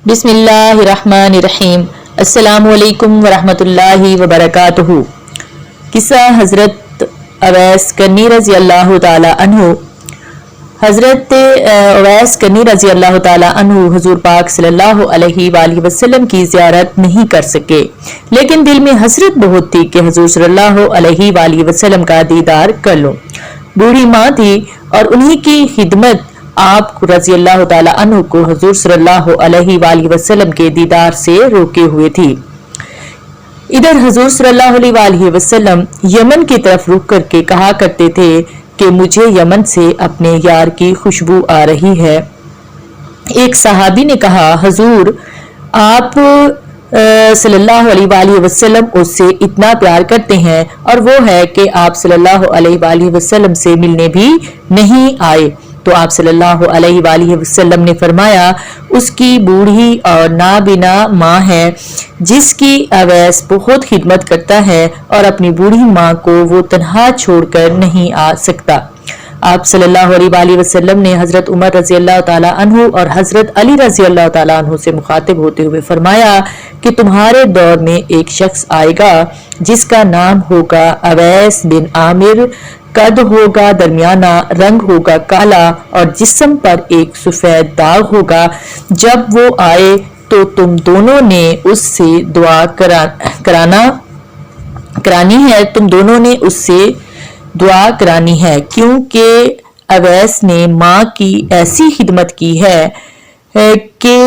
बिस्मिल्लाहिर्रहमानिर्रहीम। अस्सलामु अलैकुम वरहमतुल्लाहि वबरकातुहू। किस्सा हज़रत अवैस करनी रज़ी अल्लाह ताला अन्हु। हज़रत अवैस करनी रज़ी अल्लाह ताला अन्हु हुज़ूर पाक सल्लल्लाहु अलैहि वसल्लम की ज़ियारत नहीं कर सके, लेकिन दिल में हसरत बहुत थी कि हुज़ूर सल्लल्लाहु अलैहि वसल्लम का दीदार कर लो। बूढ़ी माँ थी और उन्हीं की खिदमत आप रज़ी अल्लाह ताला अन्हु को हुज़ूर सल्लल्लाहु अलैहि वसल्लम के दीदार से रोके हुए थी। इधर हुज़ूर सल्लल्लाहु अलैहि वसल्लम यमन की तरफ रुक करके कहा करते थे कि मुझे यमन से अपने यार की खुशबू आ रही है। एक सहाबी ने कहा, हुज़ूर आप सल्लल्लाहु अलैहि वसल्लम उससे इतना प्यार करते हैं और वो है कि आप सल्लल्लाहु अलैहि वसल्लम से मिलने भी नहीं आए। तो आप सल्लल्लाहु अलैहि वसल्लम ने फरमाया, उसकी बूढ़ी और नाबिना माँ है जिसकी अवैस बहुत खिदमत करता है और अपनी बूढ़ी माँ को वो तन्हा छोड़कर नहीं आ सकता। आप सल्लल्लाहु अलैहि वसल्लम ने हजरत उमर रजी अल्लाह ताला अन्हु और हजरत अली रजी अल्लाह ताला अन्हु से मुखातिब होते हुए फरमाया कि तुम्हारे दौर में एक शख्स आएगा जिसका नाम होगा अवैस बिन आमिर। कद होगा दरमियाना, रंग होगा काला और जिस्म पर एक सफेद दाग होगा। जब वो आए तो तुम दोनों ने उससे दुआ करानी है, तुम दोनों ने उससे दुआ करानी है, क्योंकि अवैस ने माँ की ऐसी खिदमत की है कि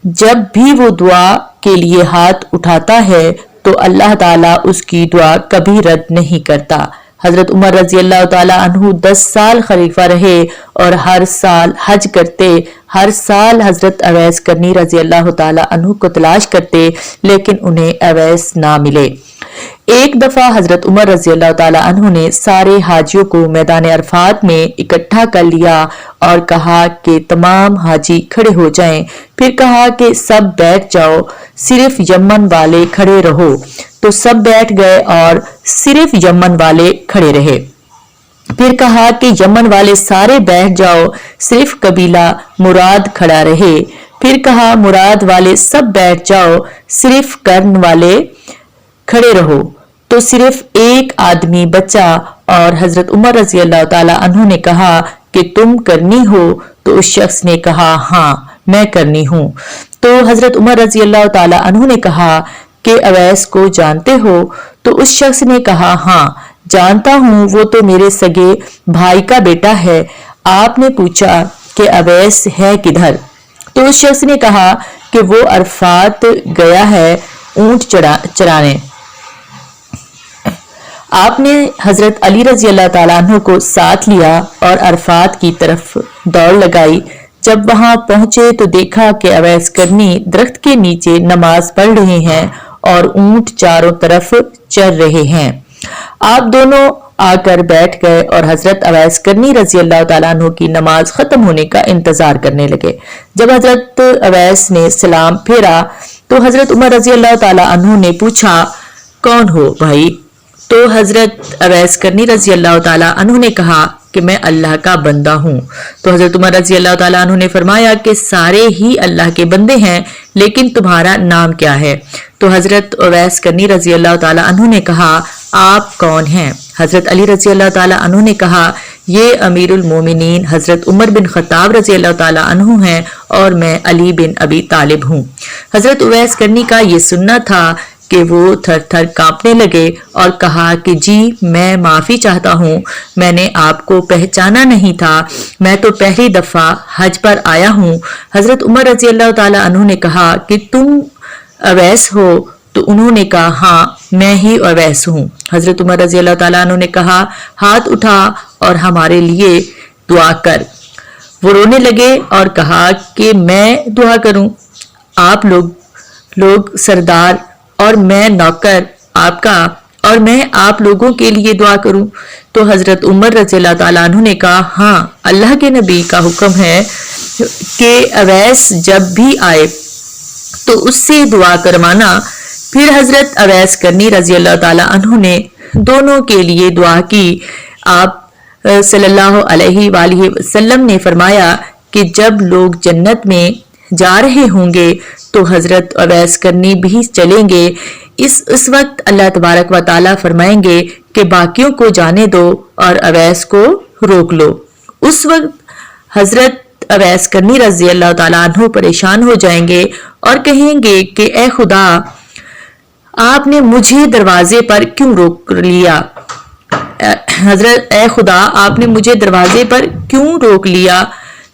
जब भी वो दुआ के लिए हाथ उठाता है तो अल्लाह ताला उसकी दुआ कभी रद्द नहीं करता। हजरत उमर रजी अल्लाह ताला अन्हु 10 साल खलीफा रहे और हर साल हज करते। हर साल हजरत अवैस करनी रजी अल्लाह ताला अन्हु को तलाश करते, लेकिन उन्हें अवैस ना मिले। एक दफा हजरत उमर रजी अल्लाह ताला अन्हु ने सारे हाजियों को मैदान अरफात में इकट्ठा कर लिया और कहा कि तमाम हाजी खड़े हो जाएं। फिर कहा कि सब बैठ जाओ, सिर्फ यमन वाले खड़े रहो। तो सब बैठ गए और सिर्फ यमन वाले खड़े रहे। फिर कहा कि यमन वाले सारे बैठ जाओ, सिर्फ कबीला मुराद खड़ा रहे। फिर कहा मुराद वाले सब बैठ जाओ, सिर्फ कर्न वाले खड़े रहो। तो सिर्फ एक आदमी बचा और हजरत उमर रजी अल्लाह ताला अन्हु ने कहा कि तुम करनी हो? तो उस शख्स ने कहा, हाँ मैं करनी हूँ। तो हजरत उमर रजी अल्लाह ताला अन्हु ने कहा कि अवैस को जानते हो? तो उस शख्स ने कहा, हाँ जानता हूँ, वो तो मेरे सगे भाई का बेटा है। आपने पूछा कि अवैस है किधर? तो उस शख्स ने कहा कि वो अरफात गया है ऊंट चराने। आपने हजरत अली रजी अल्लाह ताला अन्हु को साथ लिया और अरफात की तरफ दौड़ लगाई। जब वहां पहुंचे तो देखा कि अवैस करनी दरख्त के नीचे नमाज पढ़ रहे हैं और ऊंट चारों तरफ चर रहे हैं। आप दोनों आकर बैठ गए और हजरत अवैस करनी रजी अल्लाह ताला अन्हु की नमाज खत्म होने का इंतजार करने लगे। जब हजरत अवैस ने सलाम फेरा तो हजरत उमर रजी अल्लाह ताला अन्हु ने पूछा, कौन हो भाई? तो हजरत अवैस करनी रजी अल्लाह ताला अन्हु ने कहा कि मैं अल्लाह का बंदा हूँ। तो हजरत उमर रजी अल्लाह ताला अन्हु ने फरमाया कि सारे ही अल्लाह के बंदे हैं, लेकिन तुम्हारा नाम क्या है? तो हजरत अवैस करनी रजी अल्लाह ताला अन्हु ने कहा, आप कौन हैं? हजरत अली रजी अल्लाह ताला अन्हु ने कहा, ये अमीरुल मोमिनीन हजरत उमर बिन खत्ताब रजी अल्लाह ताला अन्हु हैं और मैं अली बिन अबी तालिब हूँ। हजरत अवैस करनी का ये सुनना था कि वो थर थर कांपने लगे और कहा कि जी मैं माफी चाहता हूँ, मैंने आपको पहचाना नहीं था, मैं तो पहली दफा हज पर आया हूँ। हजरत उमर रजी अल्लाह ताला अन्हु ने कहा कि तुम अवैस हो? तो उन्होंने कहा, हाँ मैं ही अवैस हूँ। हजरत उमर रजी अल्लाह ताला अन्हु ने कहा, हाथ उठा और हमारे लिए दुआ कर। वो रोने लगे और कहा कि मैं दुआ करूं? आप लोग सरदार और मैं नौकर आपका, और मैं आप लोगों के लिए दुआ करूं? तो हजरत उमर रज़ी अल्लाह ताला अन्हु ने कहा, हाँ अल्लाह के नबी का हुक्म है कि अवैस जब भी आए तो उससे दुआ करवाना। फिर हजरत अवैस करनी रज़ी अल्लाह ताला अन्हु ने दोनों के लिए दुआ की। आप सल्लल्लाहु अलैहि वसल्लम ने फरमाया कि जब लोग जन्नत में जा रहे होंगे तो हजरत अवैस करनी भी चलेंगे। इस वक्त अल्लाह तबारक व ताला फरमाएंगे कि बाकियों को जाने दो और अवैस को रोक लो। उस वक्त हजरत अवैस करनी रजी अल्लाह ताला अन्हु परेशान हो जाएंगे और कहेंगे कि ए खुदा, आपने मुझे दरवाजे पर क्यों रोक लिया? हजरत ए खुदा, आपने मुझे दरवाजे पर क्यों रोक लिया?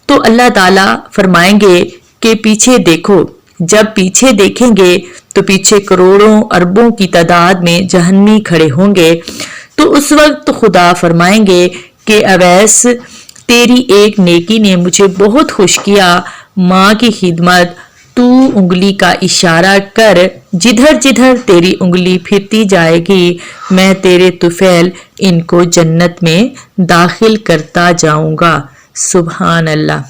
तो अल्लाह ताला फरमाएंगे कि पीछे देखो। जब पीछे देखेंगे तो पीछे करोड़ों अरबों की तादाद में जहन्नी खड़े होंगे। तो उस वक्त खुदा फरमाएंगे कि अवैस, तेरी एक नेकी ने मुझे बहुत खुश किया। माँ की खिदमत, तू उंगली का इशारा कर, जिधर जिधर तेरी उंगली फिरती जाएगी मैं तेरे तुफैल इनको जन्नत में दाखिल करता जाऊंगा। सुभान अल्लाह।